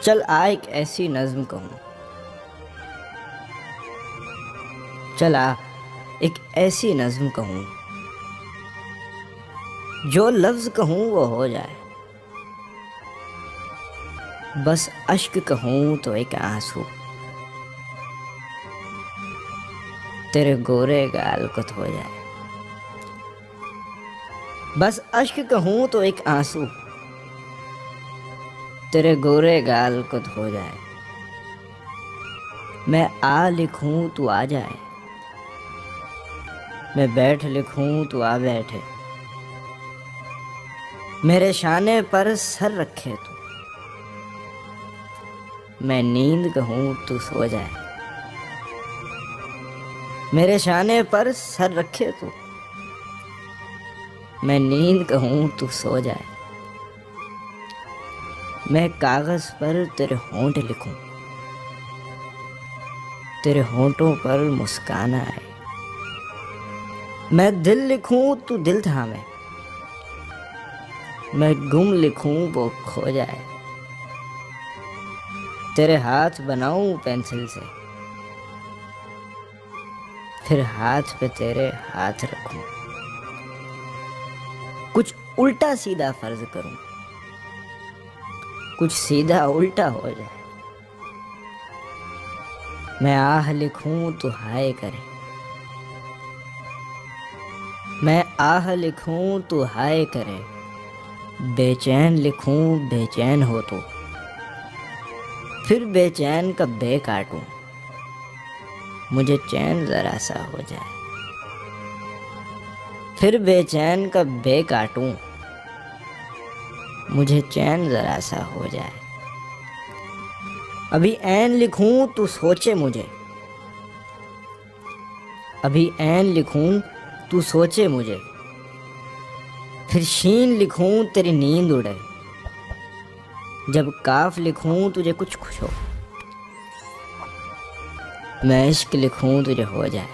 चल आ एक ऐसी नज्म कहूँ, चल आ एक ऐसी नज्म कहूँ, जो लफ्ज़ कहूँ वो हो जाए। बस अश्क कहूँ तो एक आंसू तेरे गोरे गाल को धो जाए। बस अश्क कहूँ तो एक आंसू तेरे गोरे गाल को धो जाए। मैं आ लिखूं तू आ जाए, मैं बैठ लिखूं तू आ बैठे। मेरे शाने पर सर रखे तू, मैं नींद कहूं तू सो जाए। मेरे शाने पर सर रखे तू, मैं नींद कहूं तू सो जाए। मैं कागज पर तेरे होंठ लिखूं, तेरे होंठों पर मुस्कान आए। मैं दिल लिखूं तू दिल थामे, मैं गुम लिखूं वो खो जाए। तेरे हाथ बनाऊं पेंसिल से, फिर हाथ पे तेरे हाथ रखूं। कुछ उल्टा सीधा फर्ज करूं, कुछ सीधा उल्टा हो जाए। मैं आह लिखूं तू हाय करे, मैं आह लिखूं तू हाय करे। बेचैन लिखूं बेचैन हो तो, फिर बेचैन का बे काटूं, मुझे चैन जरा सा हो जाए। फिर बेचैन का बे काटूं, मुझे चैन जरा सा हो जाए। अभी ऐन लिखूं तू सोचे मुझे, अभी ऐन लिखूं तू सोचे मुझे। फिर शीन लिखूं तेरी नींद उड़े, जब काफ लिखूं तुझे कुछ खुश हो। मैं इश्क लिखूं तुझे हो जाए।